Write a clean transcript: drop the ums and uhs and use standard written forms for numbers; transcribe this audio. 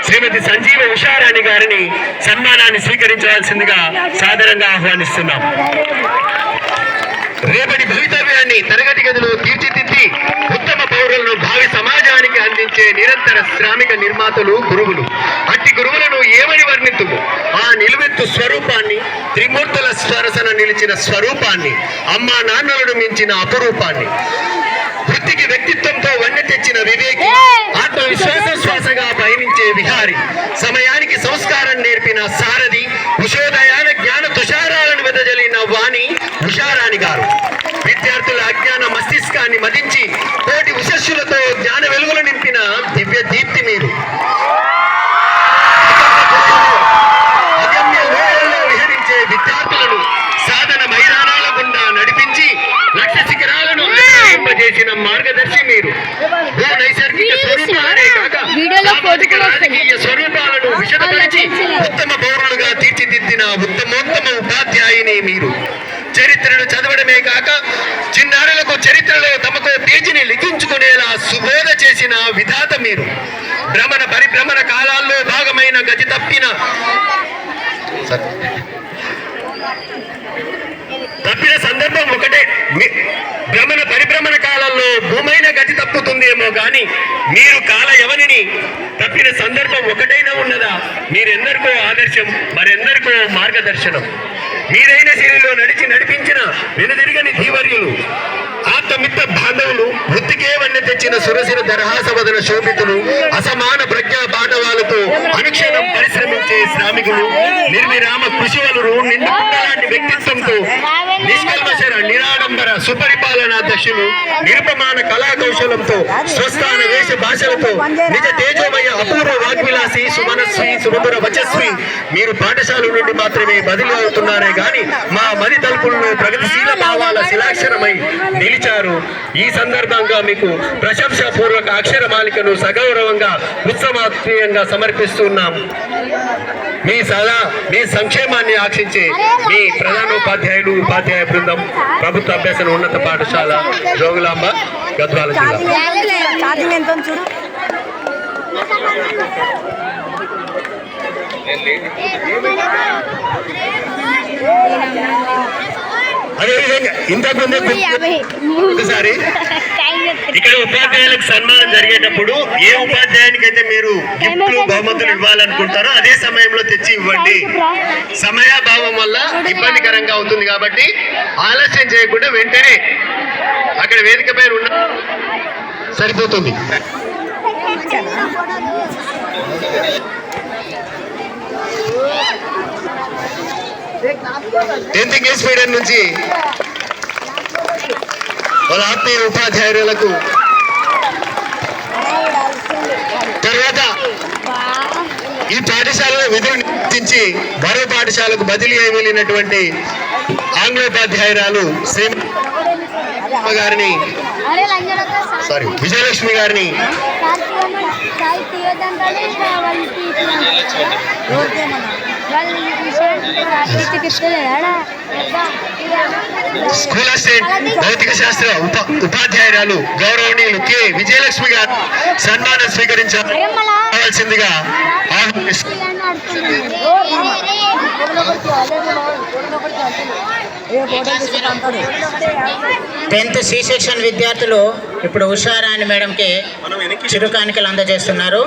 శ్రీమతి సంజీవ ఉషారాణి గారిని సన్మానాన్ని స్వీకరించవలసిందిగా సాదరంగా ఆహ్వానిస్తున్నాం. రేపటి భవితవ్యాన్ని తరగతి గదిలో తీర్చిదిద్ది ఉత్తమ పౌరులను భావి సమాజానికి అందించే నిరంతర శ్రామిక నిర్మాతలు గురువులు. అట్టి గురువులను ఏమని వర్ణిద్దుము? ఆ నిలువెత్తు స్వరూపాన్ని, త్రిమూర్తుల స్వరసన నిలిచిన స్వరూపాన్ని, అమ్మా నాన్నలను మించిన అపురూపాన్ని, వృత్తికి వ్యక్తిత్వంతో వన్నె తెచ్చిన వివేకి, ఆత్మవిశ్వాస శ్వాసగా పయనించే విహారి, సమయానికి సంస్కారం నేర్పిన సారథి, ఉషోదయాన జ్ఞాన తుషారాలను వెదజల్లిన వాణి ఉషారాణి గారు. విద్యార్థుల అజ్ఞాన మస్తిష్కాన్ని మదించి కోటి ఉషస్సులతో జ్ఞాన వెలుగులు నింపిన దివ్య దీప్తి మీరు. అగమ్య లోయల్లో విహరించే విద్యార్థులను సాధన మైదానాల గుండా నడిపించి లక్ష్య శిఖరాలను చేసిన మార్గదర్శి మీరు. భూ నైసర్గిక స్వరూపాలనే కాక సామాజిక రాజకీయ స్వరూపాలను విషదపరిచి ఉత్తమ పౌరులుగా తీర్చిదిద్దిన ఉత్తమోత్తమ ఉపాధ్యాయుని మీరు. చరిత్రను చదవడమే కాక చిన్నారులకు చరిత్రలో తమకు పేజీని లిఖించుకునేలా సుబోధ చేసిన విధాత మీరు. భ్రమణ పరిభ్రమణ కాలాల్లో భాగమైన గతి తప్పిన సందర్భం ఒకటే. భ్రమణ పరిభ్రమణ కాలంలో భూమైన గతి తప్పుతుందేమో గాని మీరు కాల యవనిని తప్పిన సందర్భం ఒకటైనా ఉన్నదా? మీరెందరికో ఆదర్శం, మరెందరికో మార్గదర్శనం. మీరైన శైలిలో నడిపించిన వెనుదిరగని ధీవర్యులు, ఆత్మమిత్ర బాంధవులు, వృత్తికే వన్నె తెచ్చిన సురసిర దరహాసవదన శోభితులు, అసమాన ప్రజ్ఞా పాఠవాలతో అనుక్షణం పరిశ్రమించే శ్రామికులు, నిర్విరామ కృషివలురు, నిండులాంటి వ్యక్తిత్వంతో నిష్కల్మషర నిరాడంబర సుపరిపాలనా దక్షులు, నిరుపమాన కళా కౌశలంతో స్వస్థాన వేష భాషలతో నిజ తేజోమయ అపూర్వ వాగ్విలాసి, సుమనస్వి, సుమధుర వచస్వి మీరు పాఠశాల నుండి మాత్రమే బదిలీ అవుతున్నారే గాని మా మది తలుపుల్లో ప్రగతిశీల భావాల శిలాక్షరమై నిలిచారు. ఈ సందర్భంగా మీకు ప్రశంసాపూర్వక అక్షరమాలికను సగౌరవంగా ఉత్సవాత్మీయంగా సమర్పిస్తున్నాం. మీ సంక్షేమాన్ని ఆశించే మీ ప్రధానోపాధ్యాయులు, ఉపాధ్యాయ బృందం, ప్రభుత్వ అభ్యసన ఉన్నత పాఠశాల జోగులాంబ, గద్వాల జిల్లా. అదేవిధంగా ఇంతకుముందే ఒకసారి ఇక్కడ ఉపాధ్యాయులకు సన్మానం జరిగేటప్పుడు ఏ ఉపాధ్యాయునికైతే మీరు గిఫ్ట్లు బహుమతులు ఇవ్వాలనుకుంటారో అదే సమయంలో తెచ్చి ఇవ్వండి. సమయాభావం వల్ల ఇబ్బందికరంగా అవుతుంది కాబట్టి ఆలస్యం చేయకుండా వెంటనే అక్కడ వేదిక పైన ఉన్న సరిపోతుంది. టెన్త్ ఇంగ్లీష్ మీడియం నుంచి వాళ్ళ ఆత్మీయ ఉపాధ్యాయులకు, తర్వాత ఈ పాఠశాలలో విధులు నిర్వర్తించి మరో పాఠశాలకు బదిలీ అయి వెళ్ళినటువంటి ఆంగ్లోపాధ్యాయురాలు గారిని, విజయలక్ష్మి గారిని స్కూల్ అసిస్టెంట్ భౌతిక శాస్త్ర ఉపాధ్యాయురాలు గౌరవనీయులు కె విజయలక్ష్మి గారు సన్మానం స్వీకరించవలసిందిగా టెన్త్ సి సెక్షన్ విద్యార్థులు ఇప్పుడు ఉషారాణి మేడంకి చిరుకానికలు అందజేస్తున్నారు.